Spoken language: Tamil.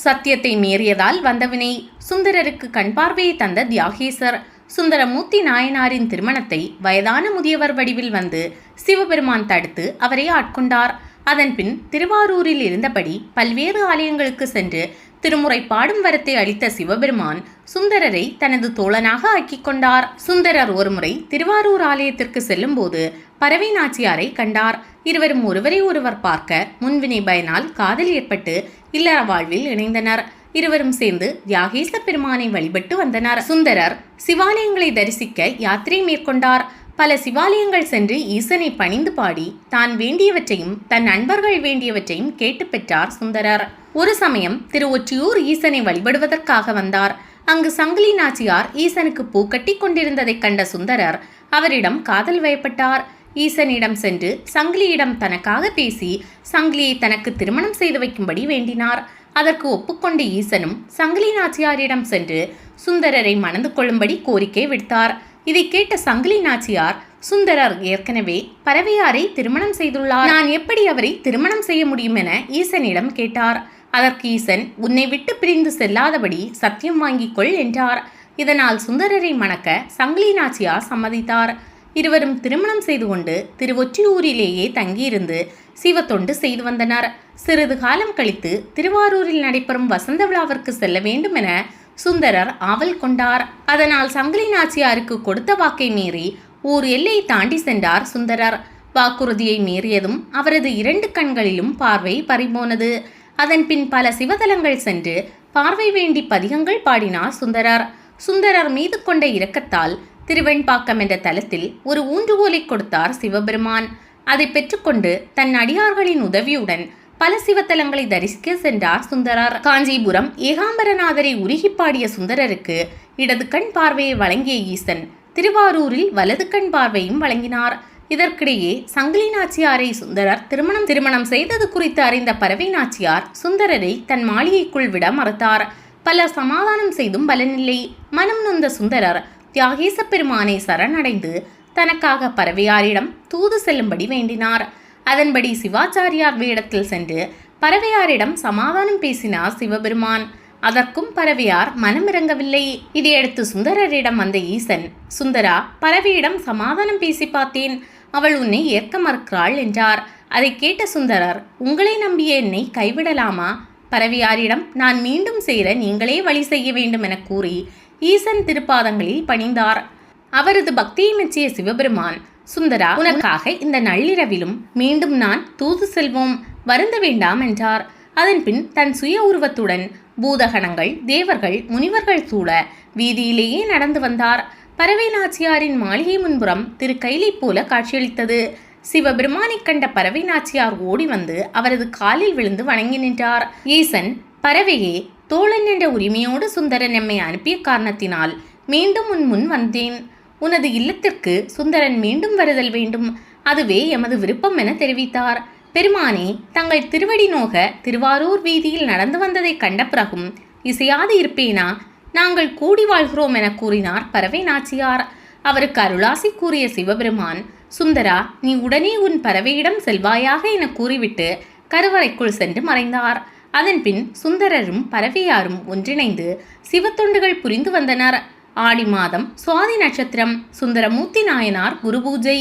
சத்தியத்தை மீறியதால் வந்தவினை சுந்தரருக்கு கண் பார்வையை தந்த தியாகேசர் சுந்தரமூர்த்தி நாயனாரின் திருமணத்தை வயதான முதியவர் வடிவில் வந்து சிவபெருமான் தடுத்து அவரை ஆட்கொண்டார். அதன்பின் திருவாரூரில் இருந்தபடி பல்வேறு ஆலயங்களுக்கு சென்று திருமுறை பாடும் வரத்தை அளித்த சிவபெருமான் சுந்தரரை தனது தோழனாக ஆக்கிக் கொண்டார். சுந்தரர் ஒருமுறை திருவாரூர் ஆலயத்திற்கு செல்லும் போது பறவை நாச்சியாரை கண்டார். இருவரும் ஒருவரை ஒருவர் பார்க்க முன்வினை பயனால் காதல் ஏற்பட்டு இல்லற வாழ்வில் இணைந்தனர். இருவரும் சேர்ந்து தியாகேச பெருமானை வழிபட்டு வந்தனர். சுந்தரர் சிவாலயங்களை தரிசிக்க யாத்திரை மேற்கொண்டார். பல சிவாலயங்கள் சென்று ஈசனை பணிந்து பாடி தான் வேண்டியவற்றையும் தன் நண்பர்கள் வேண்டியவற்றையும் கேட்டு பெற்றார் சுந்தரர். ஒரு சமயம் திருவொற்றியூர் ஈசனை வழிபடுவதற்காக வந்தார். அங்கு சங்கிலி நாச்சியார் ஈசனுக்கு பூக்கட்டி கொண்டிருந்ததைக் கண்ட சுந்தரர் அவரிடம் காதல் வயப்பட்டார். ஈசனிடம் சென்று சங்கிலியிடம் தனக்காக பேசி சங்கிலியை தனக்கு திருமணம் செய்து வைக்கும்படி வேண்டினார். அதற்கு ஒப்புக்கொண்ட ஈசனும் சங்கிலி நாச்சியாரிடம் சென்று சுந்தரரை மணந்து கொள்ளும்படி கோரிக்கை விடுத்தார். இதை கேட்ட சங்கிலி நாச்சியார், சுந்தரர் ஏற்கனவே பறவையாரை திருமணம் செய்துள்ளார், நான் எப்படி அவரை திருமணம் செய்ய முடியும் என ஈசனிடம் கேட்டார். அதற்கு ஈசன், உன்னை விட்டு பிரிந்து செல்லாதபடி சத்தியம் வாங்கிக் கொள் என்றார். இதனால் சுந்தரரை மணக்க சங்கிலி நாச்சியார் சம்மதித்தார். இருவரும் திருமணம் செய்து கொண்டு திருவொற்றியூரிலேயே தங்கியிருந்து சிவத்தொண்டு செய்து வந்தனர். சிறிது காலம் கழித்து திருவாரூரில் நடைபெறும் வசந்த விழாவிற்கு செல்ல வேண்டும் என சுந்தரர் ஆவல் கொண்டார். அதனால் சங்கிலி நாச்சியாருக்கு கொடுத்த வாக்கை மீறி ஊர் எல்லையை தாண்டி சென்றார் சுந்தரர். வாக்குறுதியை மீறியதும் அவரது 2 கண்களிலும் பார்வை பறிபோனது. அதன்பின் பல சிவதலங்கள் சென்று பார்வை வேண்டி பதிகங்கள் பாடினார் சுந்தரர். சுந்தரர் மீது கொண்ட இரக்கத்தால் திருவெண்பாக்கம் என்ற தலத்தில் ஒரு ஊன்றுகோலை கொடுத்தார் சிவபெருமான். அதை பெற்றுக்கொண்டு தன் அடியார்களின் உதவியுடன் பல சிவத்தலங்களை தரிசிக்க சென்றார் சுந்தரர். காஞ்சிபுரம் ஏகாம்பரநாதரை உருகி பாடிய சுந்தரருக்கு இடது கண் பார்வையை வழங்கிய ஈசன் திருவாரூரில் வலது கண் பார்வையும் வழங்கினார். இதற்கிடையே சங்கிலி நாச்சியாரை சுந்தரர் திருமணம் செய்தது குறித்து அறிந்த பறவை நாச்சியார் சுந்தரரை தன் மாளிகைக்குள் விட மறுத்தார். பல சமாதானம் செய்தும் பலனில்லை. மனம் நொந்த சுந்தரர் தியாகேச பெருமானை சரணடைந்து தனக்காக பறவையாரிடம் தூது செல்லும்படி வேண்டினார். அதன்படி சிவாச்சாரியார் வேடத்தில் சென்று பறவையாரிடம் சமாதானம் பேசினார் சிவபெருமான். அதற்கும் பறவையார் மனமிறங்கவில்லை. இதையடுத்து சுந்தரரிடம் வந்த ஈசன், சுந்தரா, பறவையிடம் சமாதானம் பேசி பார்த்தேன், அவள் உன்னை ஏற்க மறுக்கிறாள் என்றார். அதை கேட்ட சுந்தரர், உங்களை நம்பிய என்னை கைவிடலாமா? பறவையாரிடம், நான் மீண்டும் சேர நீங்களே வழி செய்ய வேண்டும் என கூறி ஈசன் திருப்பாதங்களில் பணிந்தார். அவரது பக்தியை மெச்சிய சிவபெருமான், சுந்தரா, உனக்காக இந்த நள்ளிரவிலும் மீண்டும் நான் தூது செல்வோம், வருந்த வேண்டாம் என்றார். அதன்பின் தன் சுய உருவத்துடன் பூதகணங்கள், தேவர்கள், முனிவர்கள் சூழ வீதியிலேயே நடந்து வந்தார். பறவை நாச்சியாரின் மாளிகை முன்புறம் திரு கைலை போல காட்சியளித்தது. சிவபெருமானை கண்ட பறவை நாச்சியார் ஓடி வந்து அவரது காலில் விழுந்து வணங்கி நின்றார். ஈசன், பறவையே, தோழன் என்ற உரிமையோடு சுந்தரன் நம்மை அனுப்பிய காரணத்தினால் மீண்டும் உன் முன் வந்தேன். உனது இல்லத்திற்கு சுந்தரன் மீண்டும் வருதல் வேண்டும், அதுவே எமது விருப்பம் என தெரிவித்தார். பெருமானே, தங்கள் திருவடி நோக திருவாரூர் வீதியில் நடந்து வந்ததை கண்ட பிறகும் இசையாது இருப்பேனா? நாங்கள் கூடி வாழ்கிறோம் என கூறினார் பறவை நாச்சியார். அவருக்கு அருளாசி கூறிய சிவபெருமான், சுந்தரா, நீ உடனே உன் பறவையிடம் செல்வாயாக என கூறிவிட்டு கருவறைக்குள் சென்று மறைந்தார். அதன்பின் சுந்தரரும் பறவையாரும் ஒன்றிணைந்து சிவத்தொண்டுகள் புரிந்து வந்தனர். ஆடி மாதம் சுவாதி நட்சத்திரம் சுந்தரமூர்த்தி நாயனார் குரு பூஜை.